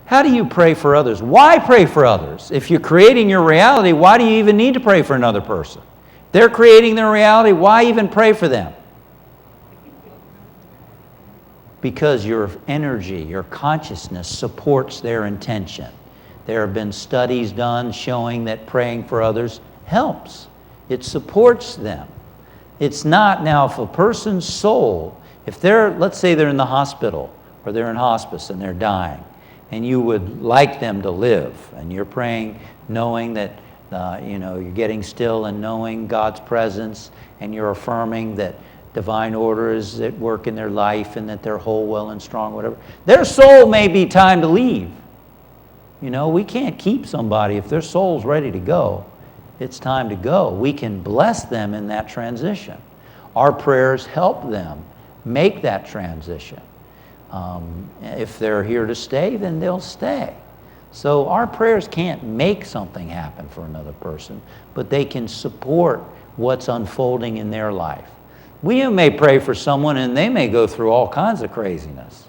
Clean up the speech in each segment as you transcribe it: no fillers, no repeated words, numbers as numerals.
How do you pray for others? Why pray for others? If you're creating your reality, why do you even need to pray for another person? They're creating their reality, why even pray for them? Because your energy, your consciousness supports their intention. There have been studies done showing that praying for others helps. It supports them. It's not, now if a person's soul, if they're, let's say they're in the hospital or they're in hospice and they're dying, and you would like them to live, and you're praying knowing that you're getting still and knowing God's presence, and you're affirming that divine order is at work in their life and that they're whole, well, and strong, whatever. Their soul may be time to leave. We can't keep somebody if their soul's ready to go. It's time to go. We can bless them in that transition. Our prayers help them make that transition. If they're here to stay, then they'll stay. So our prayers can't make something happen for another person, but they can support what's unfolding in their life. We may pray for someone and they may go through all kinds of craziness.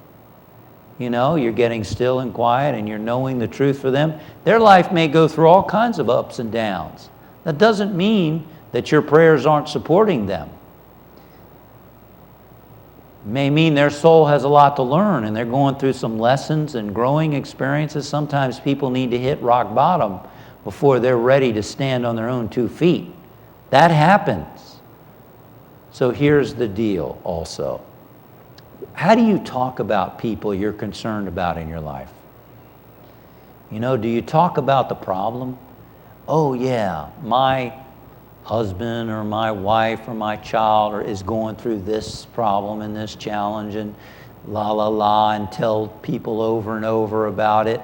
You're getting still and quiet and you're knowing the truth for them. Their life may go through all kinds of ups and downs. That doesn't mean that your prayers aren't supporting them. It may mean their soul has a lot to learn and they're going through some lessons and growing experiences. Sometimes people need to hit rock bottom before they're ready to stand on their own 2 feet. That happens. So here's the deal also. How do you talk about people you're concerned about in your life? Do you talk about the problem? Oh yeah, my husband or my wife or my child is going through this problem and this challenge and la la la, and tell people over and over about it.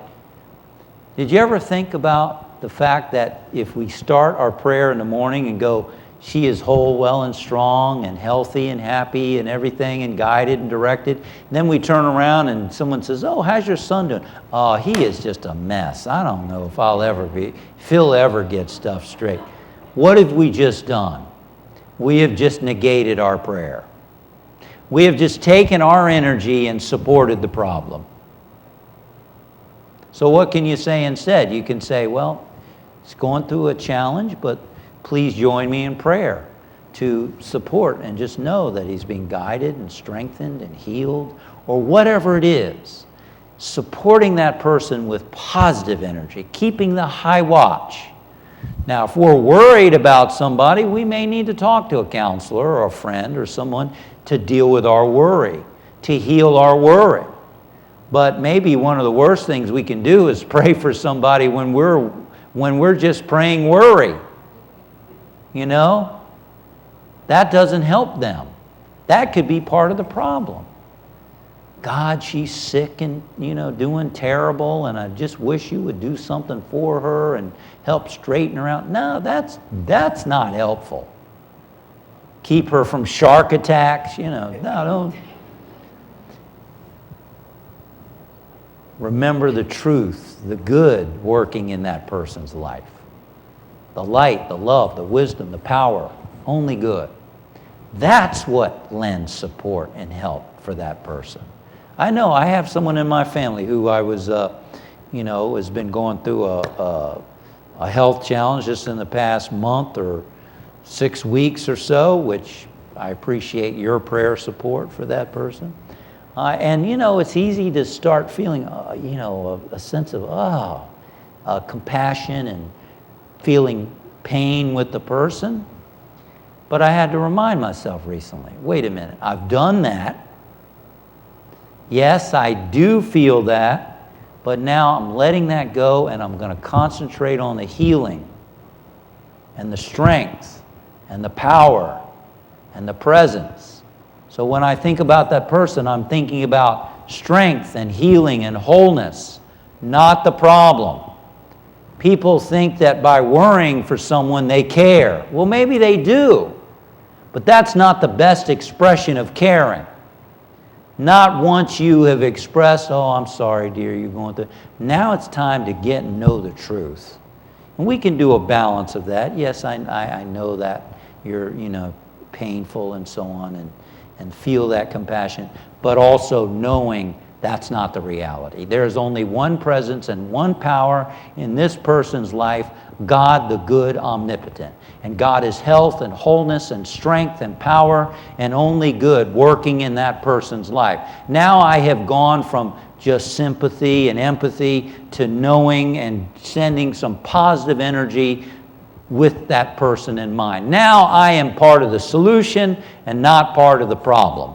Did you ever think about the fact that if we start our prayer in the morning and go, she is whole, well, and strong, and healthy, and happy, and everything, and guided and directed. And then we turn around and someone says, oh, how's your son doing? Oh, he is just a mess. I don't know if he'll ever get stuff straight. What have we just done? We have just negated our prayer. We have just taken our energy and supported the problem. So what can you say instead? You can say, well, it's going through a challenge, but please join me in prayer to support and just know that he's being guided and strengthened and healed, or whatever it is. Supporting that person with positive energy, keeping the high watch. Now, if we're worried about somebody, we may need to talk to a counselor or a friend or someone to deal with our worry, to heal our worry. But maybe one of the worst things we can do is pray for somebody when we're just praying worry. That doesn't help them. That could be part of the problem. God, she's sick and, doing terrible, and I just wish you would do something for her and help straighten her out. No, that's not helpful. Keep her from shark attacks, no, don't. Remember the truth, the good working in that person's life. The light, the love, the wisdom, the power, only good. That's what lends support and help for that person. I know I have someone in my family who I was, has been going through a health challenge just in the past month or 6 weeks or so, which I appreciate your prayer support for that person. And it's easy to start feeling, a sense of, compassion and feeling pain with the person. But I had to remind myself recently, wait a minute, I've done that. Yes, I do feel that, but now I'm letting that go and I'm going to concentrate on the healing and the strength and the power and the presence. So when I think about that person, I'm thinking about strength and healing and wholeness, not the problem. People think that by worrying for someone they care. Well, maybe they do, but that's not the best expression of caring. Not once you have expressed, oh, I'm sorry, dear, you're going through. Now it's time to get and know the truth. And we can do a balance of that. Yes, I know that you're, painful and so on, and feel that compassion, but also knowing That's not the reality. There is only one presence and one power in this person's life, God the good omnipotent. And God is health and wholeness and strength and power and only good working in that person's life. Now I have gone from just sympathy and empathy to knowing and sending some positive energy with that person in mind. Now I am part of the solution and not part of the problem.